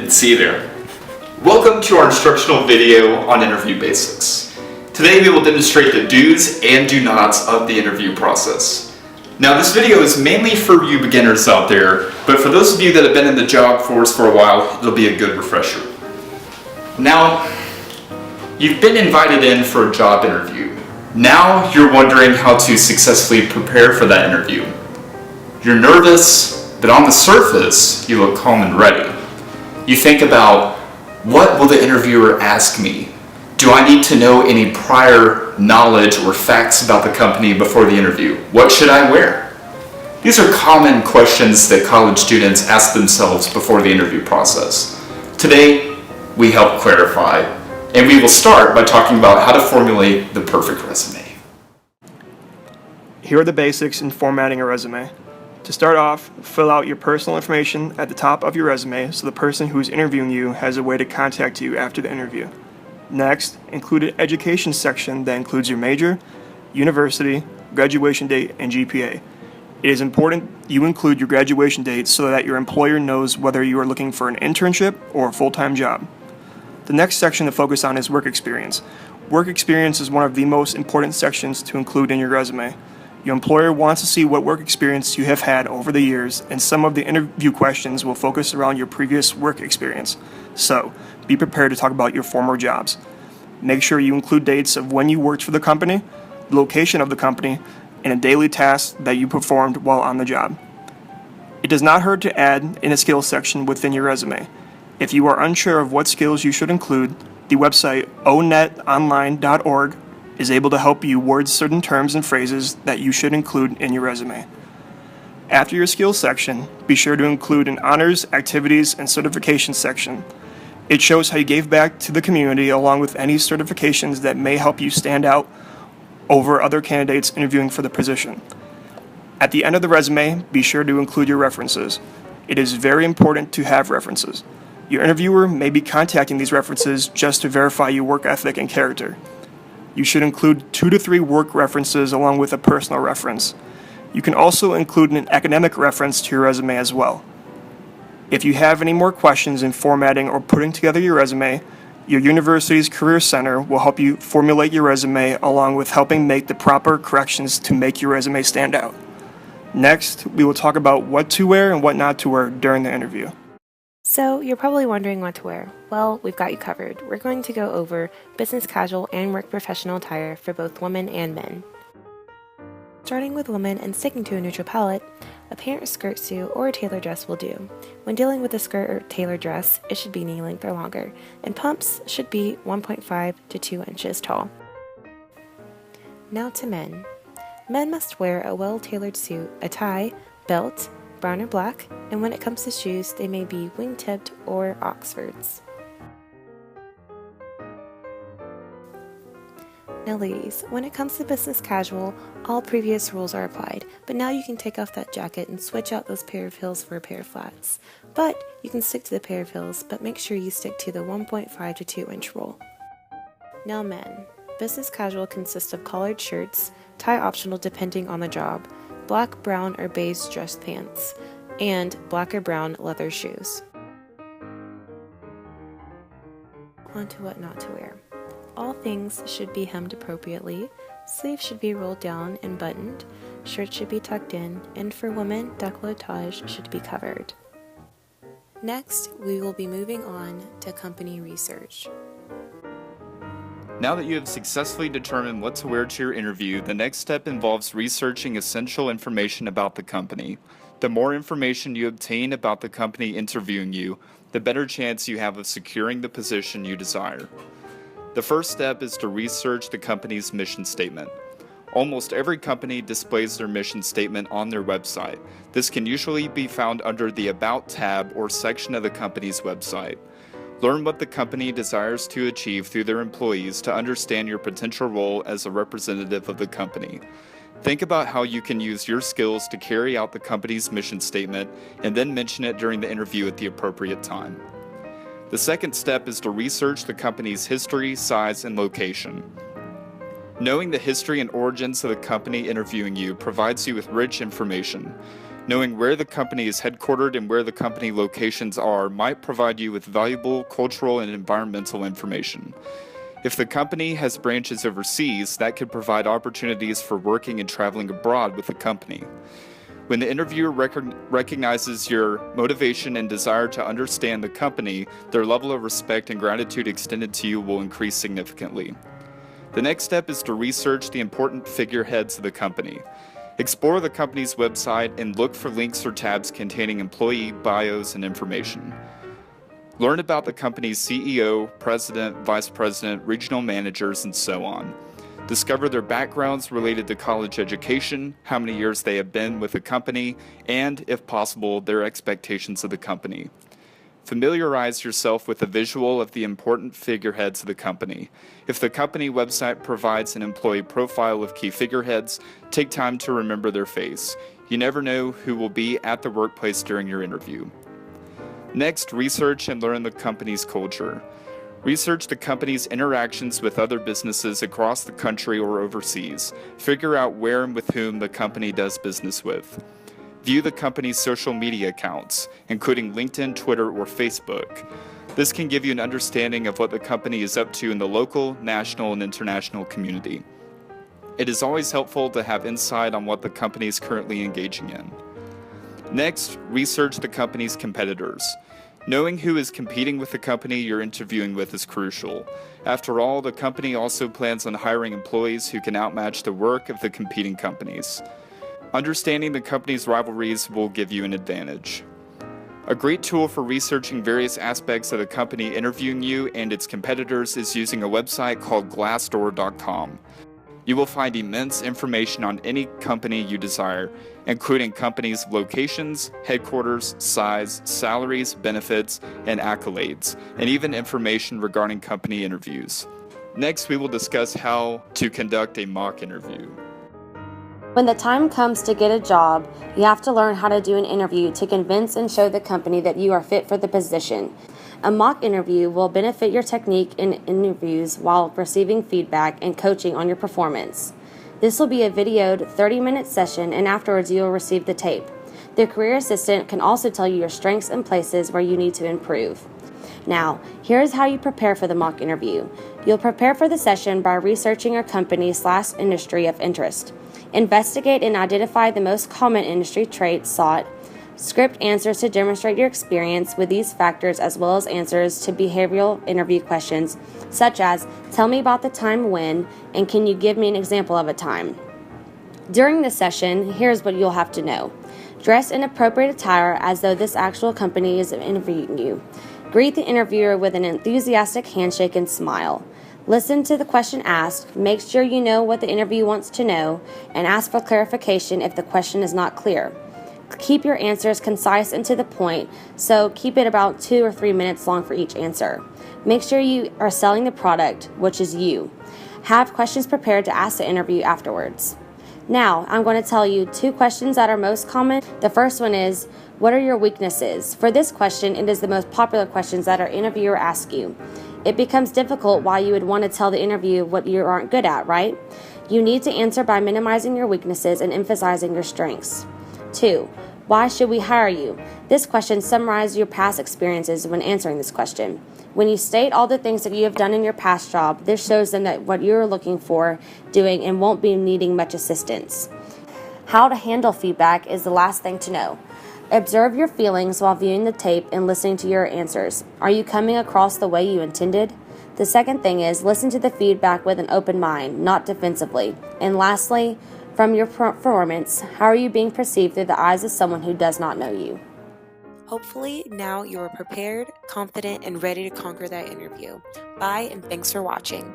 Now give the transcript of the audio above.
Good to see you there. Welcome to our instructional video on interview basics. Today we will demonstrate the do's and do nots of the interview process. Now this video is mainly for you beginners out there, but for those of you that have been in the job force for a while, it'll be a good refresher. Now, you've been invited in for a job interview. Now you're wondering how to successfully prepare for that interview. You're nervous, but on the surface, you look calm and ready. You think about, what will the interviewer ask me? Do I need to know any prior knowledge or facts about the company before the interview? What should I wear? These are common questions that college students ask themselves before the interview process. Today, we help clarify, and we will start by talking about how to formulate the perfect resume. Here are the basics in formatting a resume. To start off, fill out your personal information at the top of your resume so the person who is interviewing you has a way to contact you after the interview. Next, include an education section that includes your major, university, graduation date, and GPA. It is important you include your graduation date so that your employer knows whether you are looking for an internship or a full-time job. The next section to focus on is work experience. Work experience is one of the most important sections to include in your resume. Your employer wants to see what work experience you have had over the years, and some of the interview questions will focus around your previous work experience. So, be prepared to talk about your former jobs. Make sure you include dates of when you worked for the company, the location of the company, and a daily task that you performed while on the job. It does not hurt to add in a skills section within your resume. If you are unsure of what skills you should include, the website onetonline.org is able to help you word certain terms and phrases that you should include in your resume. After your skills section, be sure to include an honors, activities, and certifications section. It shows how you gave back to the community along with any certifications that may help you stand out over other candidates interviewing for the position. At the end of the resume, be sure to include your references. It is very important to have references. Your interviewer may be contacting these references just to verify your work ethic and character. You should include 2 to 3 work references along with a personal reference. You can also include an academic reference to your resume as well. If you have any more questions in formatting or putting together your resume, your university's Career Center will help you formulate your resume along with helping make the proper corrections to make your resume stand out. Next, we will talk about what to wear and what not to wear during the interview. So, you're probably wondering what to wear. Well, we've got you covered. We're going to go over business casual and work professional attire for both women and men. Starting with women and sticking to a neutral palette, a pant, skirt, suit, or a tailored dress will do. When dealing with a skirt or tailored dress, it should be knee length or longer, and pumps should be 1.5 to 2 inches tall. Now to men. Men must wear a well-tailored suit, a tie, belt, brown or black, and when it comes to shoes, they may be wing-tipped or Oxfords. Now ladies, when it comes to business casual, all previous rules are applied, but now you can take off that jacket and switch out those pair of heels for a pair of flats. But you can stick to the pair of heels, but make sure you stick to the 1.5 to 2 inch rule. Now men. Business casual consists of collared shirts, tie optional depending on the job, black, brown, or beige dress pants, and black or brown leather shoes. On to what not to wear. All things should be hemmed appropriately, sleeves should be rolled down and buttoned, shirts should be tucked in, and for women, décolletage should be covered. Next, we will be moving on to company research. Now that you have successfully determined what to wear to your interview, the next step involves researching essential information about the company. The more information you obtain about the company interviewing you, the better chance you have of securing the position you desire. The first step is to research the company's mission statement. Almost every company displays their mission statement on their website. This can usually be found under the About tab or section of the company's website. Learn what the company desires to achieve through their employees to understand your potential role as a representative of the company. Think about how you can use your skills to carry out the company's mission statement and then mention it during the interview at the appropriate time. The second step is to research the company's history, size, and location. Knowing the history and origins of the company interviewing you provides you with rich information. Knowing where the company is headquartered and where the company locations are might provide you with valuable cultural and environmental information. If the company has branches overseas, that could provide opportunities for working and traveling abroad with the company. When the interviewer recognizes your motivation and desire to understand the company, their level of respect and gratitude extended to you will increase significantly. The next step is to research the important figureheads of the company. Explore the company's website and look for links or tabs containing employee bios and information. Learn about the company's CEO, president, vice president, regional managers, and so on. Discover their backgrounds related to college education, how many years they have been with the company, and, if possible, their expectations of the company. Familiarize yourself with a visual of the important figureheads of the company. If the company website provides an employee profile of key figureheads, take time to remember their face. You never know who will be at the workplace during your interview. Next, research and learn the company's culture. Research the company's interactions with other businesses across the country or overseas. Figure out where and with whom the company does business with. View the company's social media accounts, including LinkedIn, Twitter, or Facebook. This can give you an understanding of what the company is up to in the local, national, and international community. It is always helpful to have insight on what the company is currently engaging in. Next, research the company's competitors. Knowing who is competing with the company you're interviewing with is crucial. After all, the company also plans on hiring employees who can outmatch the work of the competing companies. Understanding the company's rivalries will give you an advantage. A great tool for researching various aspects of the company interviewing you and its competitors is using a website called Glassdoor.com. You will find immense information on any company you desire, including companies' locations, headquarters, size, salaries, benefits, and accolades, and even information regarding company interviews. Next, we will discuss how to conduct a mock interview. When the time comes to get a job, you have to learn how to do an interview to convince and show the company that you are fit for the position. A mock interview will benefit your technique in interviews while receiving feedback and coaching on your performance. This will be a videoed 30-minute session, and afterwards you will receive the tape. The career assistant can also tell you your strengths and places where you need to improve. Now, here's how you prepare for the mock interview. You'll prepare for the session by researching your company/industry of interest. Investigate and identify the most common industry traits sought. Script answers to demonstrate your experience with these factors, as well as answers to behavioral interview questions, such as, tell me about the time when, and can you give me an example of a time? During the session, here's what you'll have to know. Dress in appropriate attire as though this actual company is interviewing you. Greet the interviewer with an enthusiastic handshake and smile. Listen to the question asked, make sure you know what the interviewer wants to know, and ask for clarification if the question is not clear. Keep your answers concise and to the point, so keep it about 2 or 3 minutes long for each answer. Make sure you are selling the product, which is you. Have questions prepared to ask the interview afterwards. Now, I'm going to tell you 2 questions that are most common. The first one is, what are your weaknesses? For this question, it is the most popular questions that our interviewer asks you. It becomes difficult why you would want to tell the interview what you aren't good at, right? You need to answer by minimizing your weaknesses and emphasizing your strengths. 2. Why should we hire you? This question summarizes your past experiences when answering this question. When you state all the things that you have done in your past job, this shows them that what you're looking for doing and won't be needing much assistance. How to handle feedback is the last thing to know. Observe your feelings while viewing the tape and listening to your answers. Are you coming across the way you intended? The second thing is listen to the feedback with an open mind, not defensively. And lastly, from your performance, how are you being perceived through the eyes of someone who does not know you? Hopefully, now you are prepared, confident, and ready to conquer that interview. Bye, and thanks for watching.